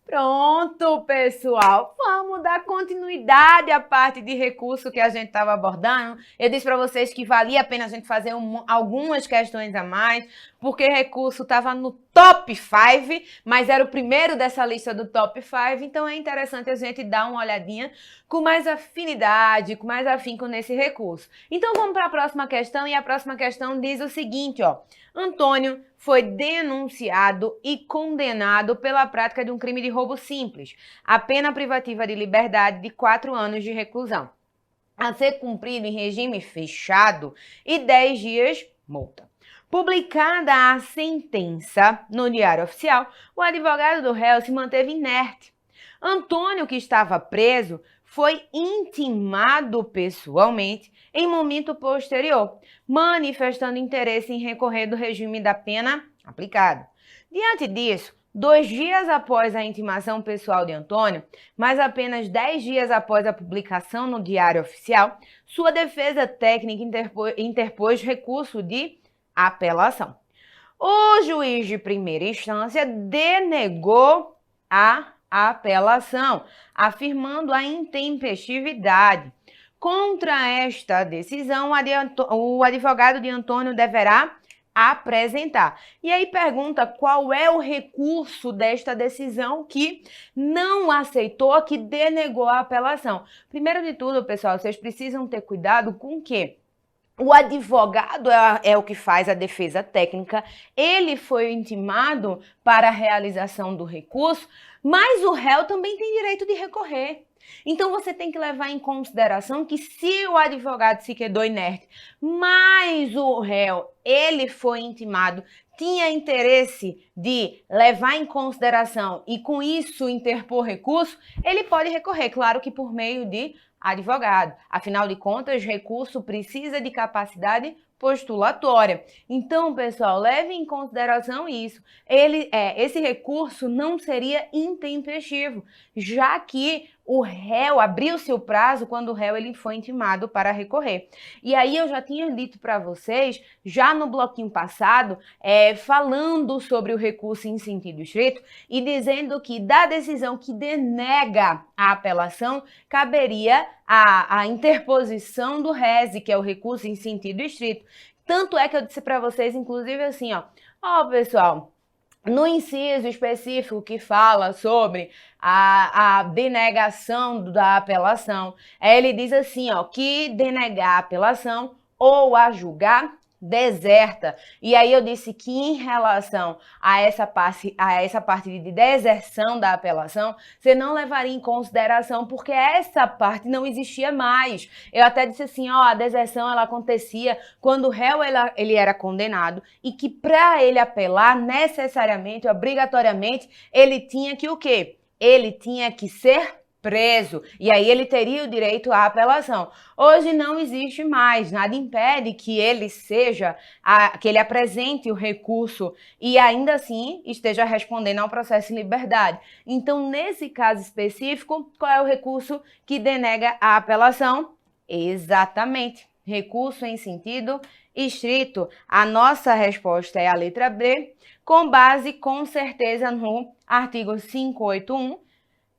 Pronto, pessoal, vamos dar continuidade à parte de recurso que a gente estava abordando. Eu disse para vocês que valia a pena a gente fazer algumas questões a mais, porque recurso estava no top 5, mas era o primeiro dessa lista do top 5, então é interessante a gente dar uma olhadinha com mais afinidade, com mais afinco nesse recurso. Então vamos para a próxima questão, e a próxima questão diz o seguinte, ó. Antônio foi denunciado e condenado pela prática de um crime de roubo simples. A pena privativa de liberdade de 4 anos de reclusão, a ser cumprido em regime fechado, e 10 dias multa. Publicada a sentença no Diário Oficial, o advogado do réu se manteve inerte. Antônio, que estava preso, foi intimado pessoalmente em momento posterior, manifestando interesse em recorrer do regime da pena aplicado. Diante disso, 2 dias após a intimação pessoal de Antônio, mas apenas 10 dias após a publicação no Diário Oficial, sua defesa técnica interpôs recurso de apelação. O juiz de primeira instância denegou a apelação, afirmando a intempestividade. Contra esta decisão, o advogado de Antônio deverá apresentar. E aí pergunta qual é o recurso desta decisão que não aceitou, que denegou a apelação. Primeiro de tudo, pessoal, vocês precisam ter cuidado com o quê? O advogado é o que faz a defesa técnica, ele foi intimado para a realização do recurso, mas o réu também tem direito de recorrer. Então você tem que levar em consideração que se o advogado se quedou inerte, mas o réu, ele foi intimado, tinha interesse de levar em consideração e com isso interpor recurso, ele pode recorrer, claro que por meio de advogado. Afinal de contas, recurso precisa de capacidade postulatória. Então, pessoal, leve em consideração isso. Esse recurso não seria intempestivo, já que o réu abriu-se o prazo quando o réu ele foi intimado para recorrer. E aí eu já tinha dito para vocês, já no bloquinho passado, falando sobre o recurso em sentido estrito e dizendo que da decisão que denega a apelação, caberia a interposição do rese, que é o recurso em sentido estrito. Tanto é que eu disse para vocês, inclusive assim, ó, pessoal, no inciso específico que fala sobre a denegação da apelação, ele diz assim, ó, que denegar a apelação ou a julgar deserta. E aí eu disse que em relação a essa parte de deserção da apelação, você não levaria em consideração porque essa parte não existia mais. Eu até disse assim, ó, a deserção ela acontecia quando o réu ele era condenado e que para ele apelar necessariamente, obrigatoriamente, ele tinha que o quê? Ele tinha que ser preso, e aí ele teria o direito à apelação. Hoje não existe mais, nada impede que ele que ele apresente o recurso e ainda assim esteja respondendo ao processo em liberdade. Então, nesse caso específico, qual é o recurso que denega a apelação? Exatamente, recurso em sentido estrito. A nossa resposta é a letra B, com base, com certeza, no artigo 581,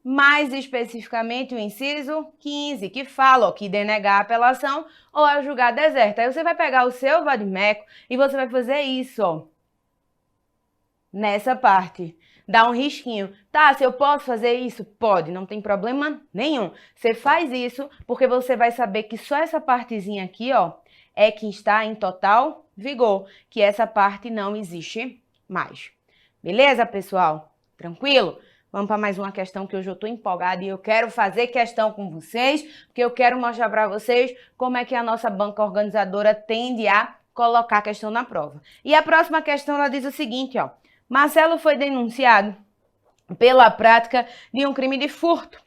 mais especificamente o inciso 15, que fala que denegar a apelação ou a julgar deserta. Aí você vai pegar o seu vadimeco e você vai fazer isso, ó, nessa parte. Dá um risquinho. Tá, se eu posso fazer isso? Pode, não tem problema nenhum. Você faz isso porque você vai saber que só essa partezinha aqui, ó, é que está em total vigor, que essa parte não existe mais. Beleza, pessoal? Tranquilo? Vamos para mais uma questão que hoje eu estou empolgada e eu quero fazer questão com vocês, porque eu quero mostrar para vocês como é que a nossa banca organizadora tende a colocar a questão na prova. E a próxima questão ela diz o seguinte, ó. Marcelo foi denunciado pela prática de um crime de furto.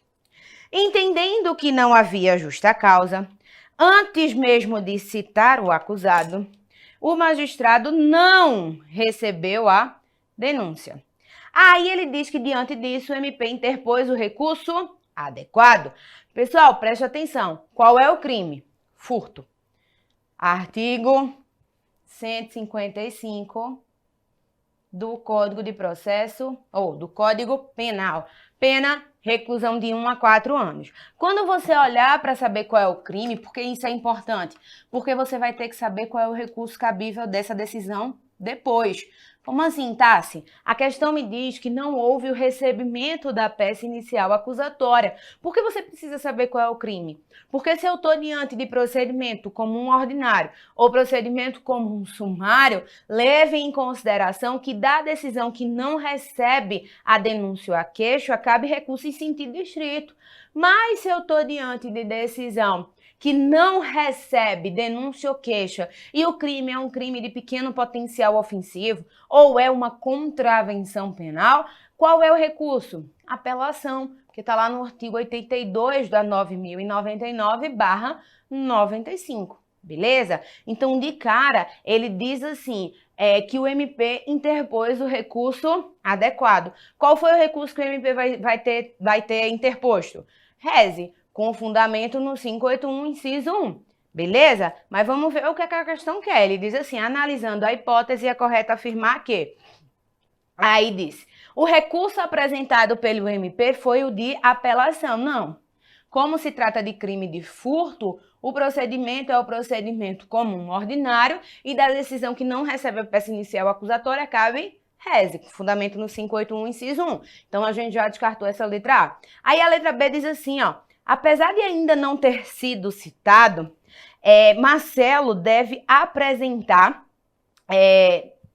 Entendendo que não havia justa causa, antes mesmo de citar o acusado, o magistrado não recebeu a denúncia. Aí ele diz que, diante disso, o MP interpôs o recurso adequado. Pessoal, preste atenção. Qual é o crime? Furto. Artigo 155 do Código de Processo, ou do Código Penal. pena reclusão de 1 a 4 anos. Quando você olhar para saber qual é o crime, porque isso é importante? Porque você vai ter que saber qual é o recurso cabível dessa decisão depois. Como assim, Tassi? A questão me diz que não houve o recebimento da peça inicial acusatória. Por que você precisa saber qual é o crime? Porque se eu estou diante de procedimento comum ordinário ou procedimento comum sumário, leve em consideração que da decisão que não recebe a denúncia ou a queixa, cabe recurso em sentido estrito. Mas se eu estou diante de decisão que não recebe denúncia ou queixa e o crime é um crime de pequeno potencial ofensivo ou é uma contravenção penal, qual é o recurso? Apelação, que está lá no artigo 82 da 9.099/95. Beleza? Então, de cara, ele diz assim, que o MP interpôs o recurso adequado. Qual foi o recurso que o MP vai ter interposto? Reze, com fundamento no 581, inciso 1. Beleza? Mas vamos ver o que a questão quer. Ele diz assim, analisando a hipótese, é correto afirmar que... Aí diz, o recurso apresentado pelo MP foi o de apelação. Não. Como se trata de crime de furto, o procedimento é o procedimento comum ordinário e da decisão que não recebe a peça inicial acusatória cabe reze, com fundamento no 581, inciso 1. Então, a gente já descartou essa letra A. Aí, a letra B diz assim, ó, apesar de ainda não ter sido citado, Marcelo deve apresentar...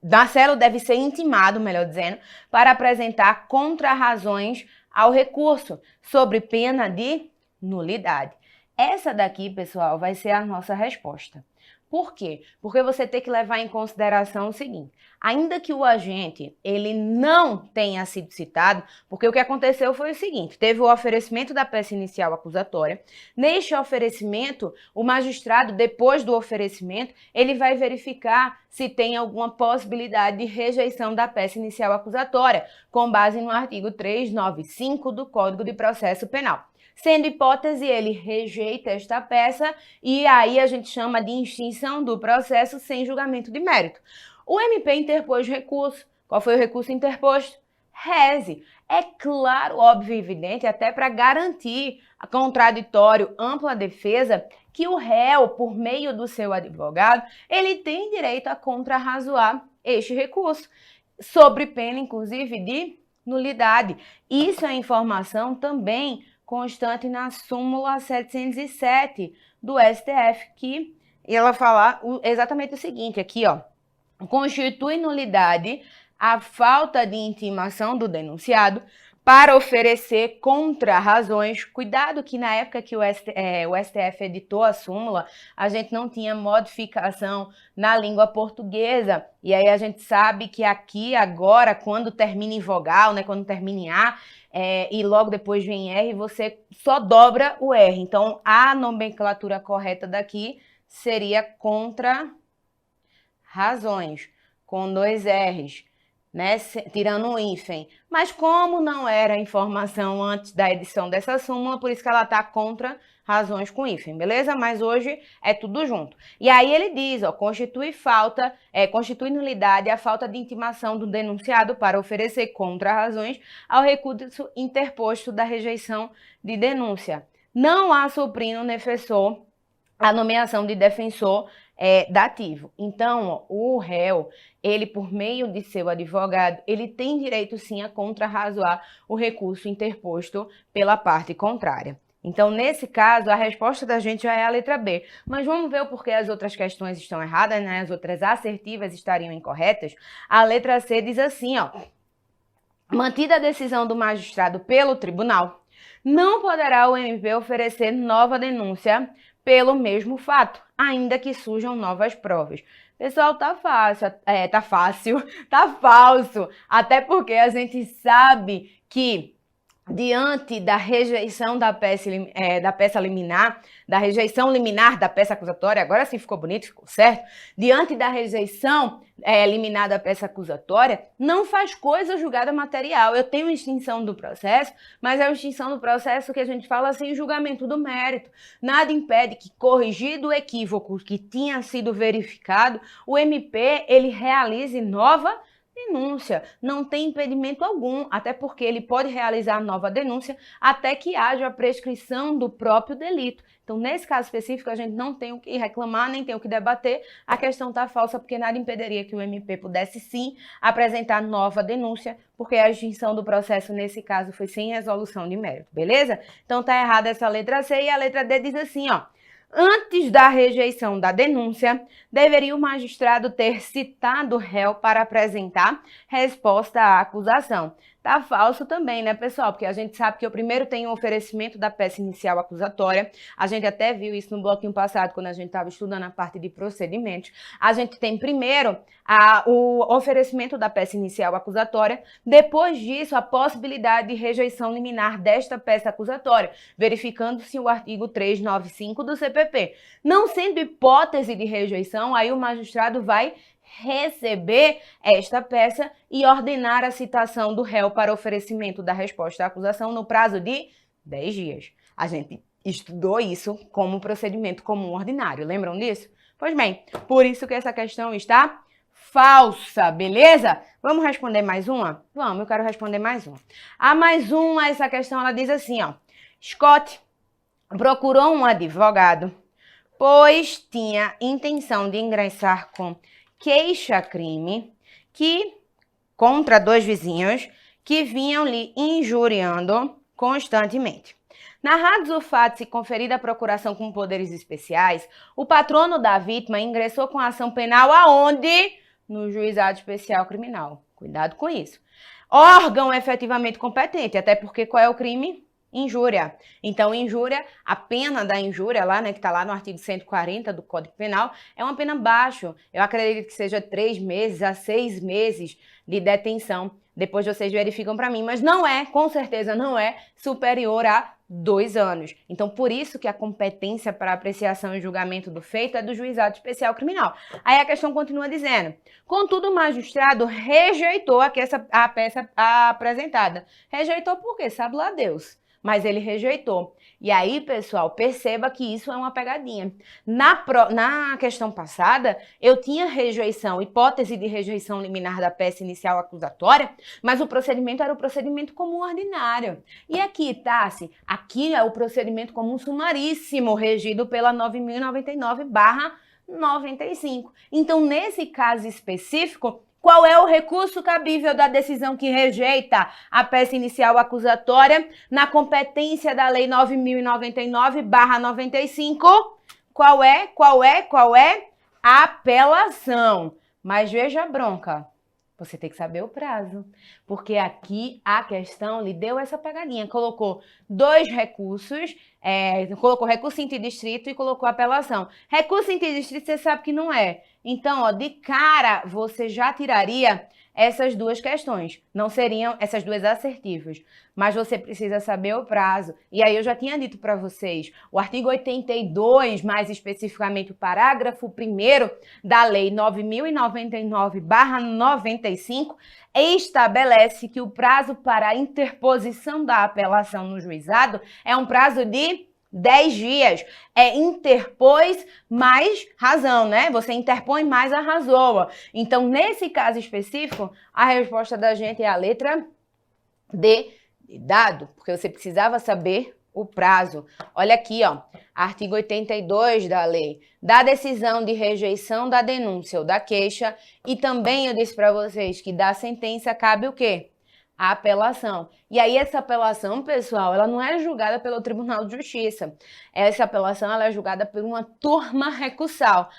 Marcelo deve ser intimado, melhor dizendo, para apresentar contrarrazões ao recurso, sobre pena de nulidade. Essa daqui, pessoal, vai ser a nossa resposta. Por quê? Porque você tem que levar em consideração o seguinte, ainda que o agente ele não tenha sido citado, porque o que aconteceu foi o seguinte, teve o oferecimento da peça inicial acusatória, neste oferecimento, o magistrado, depois do oferecimento, ele vai verificar se tem alguma possibilidade de rejeição da peça inicial acusatória, com base no artigo 395 do Código de Processo Penal. Sendo hipótese, ele rejeita esta peça e aí a gente chama de extinção do processo sem julgamento de mérito. O MP interpôs recurso. Qual foi o recurso interposto? Reze. É claro, óbvio e evidente, até para garantir a contraditório, ampla defesa, que o réu, por meio do seu advogado, ele tem direito a contrarrazoar este recurso, sobre pena, inclusive, de nulidade. Isso é informação também constante na súmula 707 do STF, que ela fala exatamente o seguinte, aqui, ó, constitui nulidade a falta de intimação do denunciado para oferecer contrarrazões. Cuidado que na época que o STF editou a súmula, a gente não tinha modificação na língua portuguesa. E aí a gente sabe que aqui, agora, quando termina em vogal, né, quando termina em A, e logo depois vem R, você só dobra o R. Então, a nomenclatura correta daqui seria contrarrazões, com 2 R's, né, tirando um hífen. Mas como não era informação antes da edição dessa súmula, por isso que ela está contra razões com hífen, beleza? Mas hoje é tudo junto. E aí ele diz, ó, constitui nulidade a falta de intimação do denunciado para oferecer contrarrazões ao recurso interposto da rejeição de denúncia. Não há suprindo defensor a nomeação de defensor dativo. Então, ó, o réu, ele, por meio de seu advogado, ele tem direito sim a contrarrazoar o recurso interposto pela parte contrária. Então, nesse caso, a resposta da gente já é a letra B. Mas vamos ver o porquê as outras questões estão erradas, né? As outras assertivas estariam incorretas. A letra C diz assim, ó. Mantida a decisão do magistrado pelo tribunal, não poderá o MP oferecer nova denúncia pelo mesmo fato, ainda que surjam novas provas. Pessoal, tá falso, até porque a gente sabe que diante da rejeição da peça liminar, da rejeição liminar da peça acusatória, agora sim ficou bonito, ficou certo? Diante da rejeição liminar da peça acusatória, não faz coisa julgada material. Eu tenho extinção do processo, mas é a extinção do processo que a gente fala sem julgamento do mérito. Nada impede que, corrigido o equívoco que tinha sido verificado, o MP ele realize nova denúncia. Não tem impedimento algum, até porque ele pode realizar nova denúncia até que haja a prescrição do próprio delito. Então, nesse caso específico, a gente não tem o que reclamar, nem tem o que debater. A questão está falsa, porque nada impediria que o MP pudesse sim apresentar nova denúncia, porque a extinção do processo, nesse caso, foi sem resolução de mérito, beleza? Então, tá errada essa letra C e a letra D diz assim, ó. Antes da rejeição da denúncia, deveria o magistrado ter citado o réu para apresentar resposta à acusação. Tá falso também, né, pessoal? Porque a gente sabe que eu primeiro tenho o oferecimento da peça inicial acusatória. A gente até viu isso no bloquinho passado, quando a gente estava estudando a parte de procedimentos. A gente tem primeiro o oferecimento da peça inicial acusatória. Depois disso, a possibilidade de rejeição liminar desta peça acusatória, verificando-se o artigo 395 do CPP. Não sendo hipótese de rejeição, aí o magistrado vai receber esta peça e ordenar a citação do réu para oferecimento da resposta à acusação no prazo de 10 dias. A gente estudou isso como procedimento comum ordinário, lembram disso? Pois bem, por isso que essa questão está falsa, beleza? Vamos responder mais uma? Vamos, eu quero responder mais uma. A mais uma, essa questão, ela diz assim, ó. Scott procurou um advogado, pois tinha intenção de ingressar com queixa-crime contra 2 vizinhos que vinham lhe injuriando constantemente. Narrados os fatos e conferida a procuração com poderes especiais, o patrono da vítima ingressou com ação penal aonde? No Juizado Especial Criminal. Cuidado com isso. Órgão efetivamente competente, até porque qual é o crime? Injúria. Então, injúria, a pena da injúria lá, né, que está lá no artigo 140 do Código Penal, é uma pena baixa. Eu acredito que seja 3 meses a 6 meses de detenção. Depois vocês verificam para mim, mas não é, com certeza não é superior a 2 anos. Então, por isso que a competência para apreciação e julgamento do feito é do Juizado Especial Criminal. Aí a questão continua dizendo, contudo, o magistrado rejeitou a peça apresentada. Rejeitou por quê? Sabe lá Deus. Mas ele rejeitou. E aí, pessoal, perceba que isso é uma pegadinha. Na questão passada, eu tinha rejeição, hipótese de rejeição liminar da peça inicial acusatória, mas o procedimento era o procedimento comum ordinário. E aqui, Tassi, aqui é o procedimento comum sumaríssimo, regido pela 9.099/95. Então, nesse caso específico, qual é o recurso cabível da decisão que rejeita a peça inicial acusatória na competência da Lei 9.099/95? Qual é? Apelação. Mas veja a bronca. Você tem que saber o prazo, porque aqui a questão lhe deu essa pegadinha. Colocou 2 recursos, colocou recurso interdistrito e colocou apelação. Recurso interdistrito você sabe que não é. Então, ó, de cara, você já tiraria essas 2 questões. Não seriam essas 2 assertivas. Mas você precisa saber o prazo. E aí eu já tinha dito para vocês, o artigo 82, mais especificamente o parágrafo 1º da Lei 9.099/95, estabelece que o prazo para a interposição da apelação no juizado é um prazo de 10 dias. É interpôs mais razão, né? Você interpõe mais a razoa. Então, nesse caso específico, a resposta da gente é a letra D, de dado, porque você precisava saber o prazo. Olha aqui, ó, artigo 82 da lei, da decisão de rejeição da denúncia ou da queixa, e também eu disse para vocês que da sentença cabe o quê? A apelação. E aí essa apelação, pessoal, ela não é julgada pelo Tribunal de Justiça. Essa apelação ela é julgada por uma turma recursal,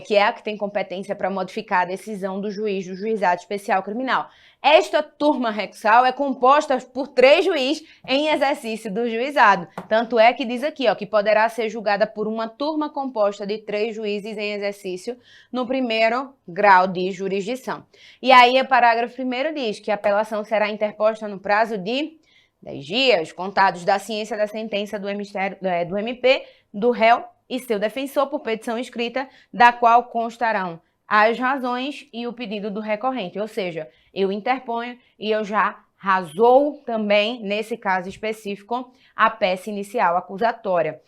que é a que tem competência para modificar a decisão do juiz do Juizado Especial Criminal. Esta turma recursal é composta por 3 juízes em exercício do juizado. Tanto é que diz aqui, ó, que poderá ser julgada por uma turma composta de 3 juízes em exercício no 1º grau de jurisdição. E aí o parágrafo 1º diz que a apelação será interposta no prazo de 10 dias, contados da ciência da sentença do MP, do réu e seu defensor por petição escrita, da qual constarão as razões e o pedido do recorrente. Ou seja, eu interponho e eu já razoo também, nesse caso específico, a peça inicial acusatória.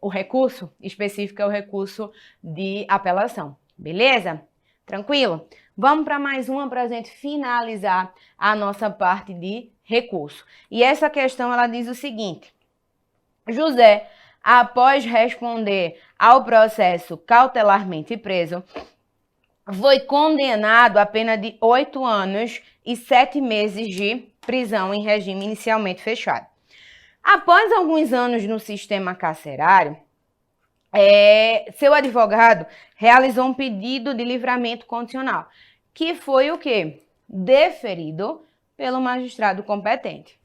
O recurso específico é o recurso de apelação. Beleza? Tranquilo? Vamos para mais uma para a gente finalizar a nossa parte de recurso. E essa questão, ela diz o seguinte: José, após responder ao processo cautelarmente preso, foi condenado a pena de 8 anos e 7 meses de prisão em regime inicialmente fechado. Após alguns anos no sistema carcerário, seu advogado realizou um pedido de livramento condicional, que foi o quê? Deferido pelo magistrado competente.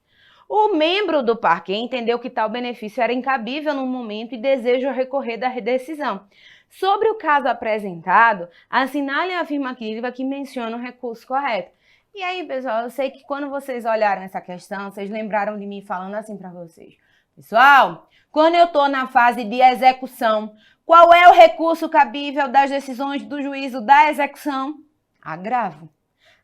O membro do parquê entendeu que tal benefício era incabível no momento e deseja recorrer da decisão. Sobre o caso apresentado, assinale a afirmativa que menciona o recurso correto. E aí, pessoal, eu sei que quando vocês olharam essa questão, vocês lembraram de mim falando assim para vocês. Pessoal, quando eu estou na fase de execução, qual é o recurso cabível das decisões do juízo da execução? Agravo.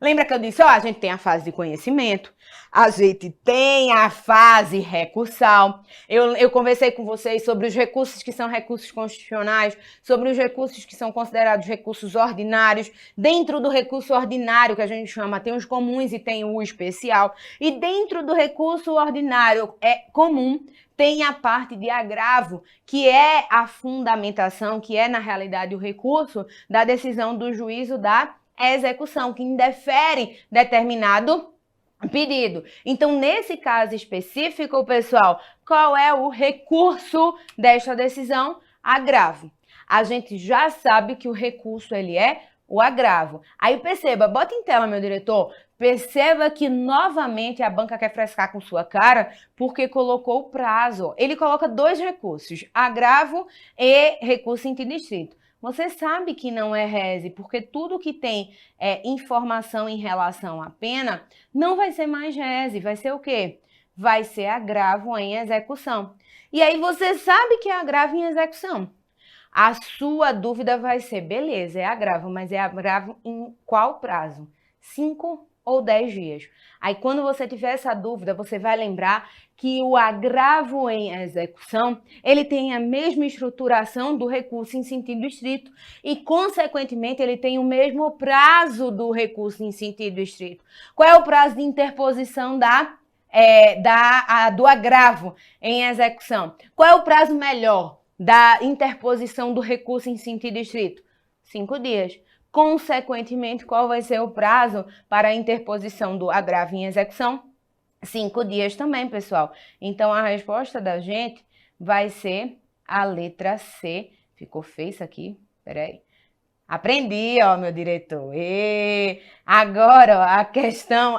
Lembra que eu disse, a gente tem a fase de conhecimento, a gente tem a fase recursal. Eu conversei com vocês sobre os recursos que são recursos constitucionais, sobre os recursos que são considerados recursos ordinários. Dentro do recurso ordinário, que a gente chama, tem os comuns e tem o especial. E dentro do recurso ordinário comum, tem a parte de agravo, que é a fundamentação, que é, na realidade, o recurso da decisão do juízo da execução, que indefere determinado pedido. Então, nesse caso específico, pessoal, qual é o recurso desta decisão? Agravo. A gente já sabe que o recurso, ele é o agravo. Aí perceba, bota em tela, meu diretor, perceba que novamente a banca quer frescar com sua cara porque colocou o prazo. Ele coloca 2 recursos, agravo e recurso interdistrito. Você sabe que não é rese, porque tudo que tem informação em relação à pena não vai ser mais rese, vai ser o quê? Vai ser agravo em execução. E aí você sabe que é agravo em execução. A sua dúvida vai ser, beleza, é agravo, mas é agravo em qual prazo? 5 ou 10 dias. Aí quando você tiver essa dúvida, você vai lembrar que o agravo em execução, ele tem a mesma estruturação do recurso em sentido estrito e, consequentemente, ele tem o mesmo prazo do recurso em sentido estrito. Qual é o prazo de interposição do agravo em execução? Qual é o prazo melhor da interposição do recurso em sentido estrito? 5 dias. Consequentemente, qual vai ser o prazo para a interposição do agravo em execução? 5 dias também, pessoal. Então, a resposta da gente vai ser a letra C. Ficou feio isso aqui? Peraí. Aprendi, meu diretor. Agora,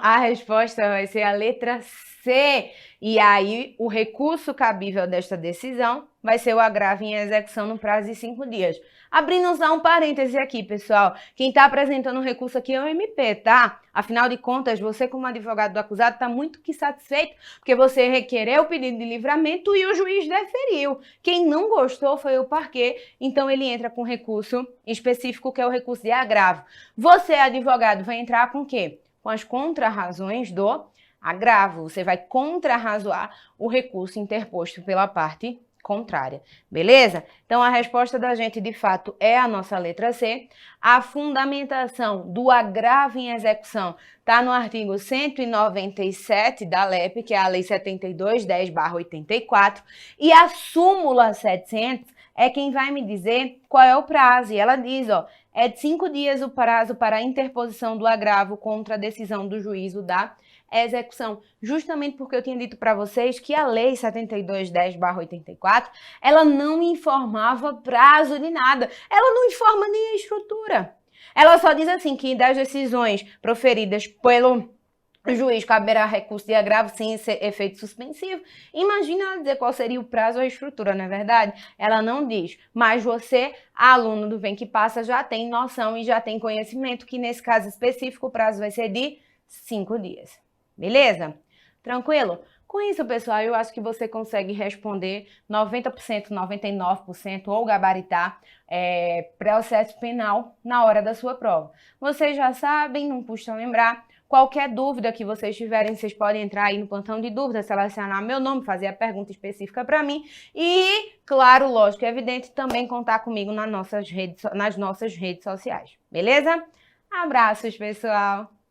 a resposta vai ser a letra C. E aí, o recurso cabível desta decisão vai ser o agravo em execução no prazo de 5 dias. Abrindo só um parêntese aqui, pessoal. Quem está apresentando o recurso aqui é o MP, tá? Afinal de contas, você como advogado do acusado está muito que satisfeito, porque você requereu o pedido de livramento e o juiz deferiu. Quem não gostou foi o parquê, então ele entra com recurso específico, que é o recurso de agravo. Você, advogado, vai entrar com o quê? Com as contrarrazões do agravo. Você vai contrarrazoar o recurso interposto pela parte contrária, beleza? Então, a resposta da gente, de fato, é a nossa letra C. A fundamentação do agravo em execução está no artigo 197 da LEP, que é a Lei 7210/84, e a súmula 700 é quem vai me dizer qual é o prazo. E ela diz, é de 5 dias o prazo para a interposição do agravo contra a decisão do juízo da execução, justamente porque eu tinha dito para vocês que a Lei 7210/84, ela não informava prazo de nada, ela não informa nem a estrutura. Ela só diz assim que das decisões proferidas pelo juiz caberá recurso de agravo sem efeito suspensivo. Imagina ela dizer qual seria o prazo ou a estrutura, não é verdade? Ela não diz, mas você, aluno do Vem Que Passa, já tem noção e já tem conhecimento que nesse caso específico o prazo vai ser de 5 dias. Beleza? Tranquilo? Com isso, pessoal, eu acho que você consegue responder 90%, 99% ou gabaritar processo penal na hora da sua prova. Vocês já sabem, não custa lembrar. Qualquer dúvida que vocês tiverem, vocês podem entrar aí no plantão de dúvidas, selecionar meu nome, fazer a pergunta específica para mim e, claro, lógico e evidente, também contar comigo nas nossas redes sociais. Beleza? Abraços, pessoal!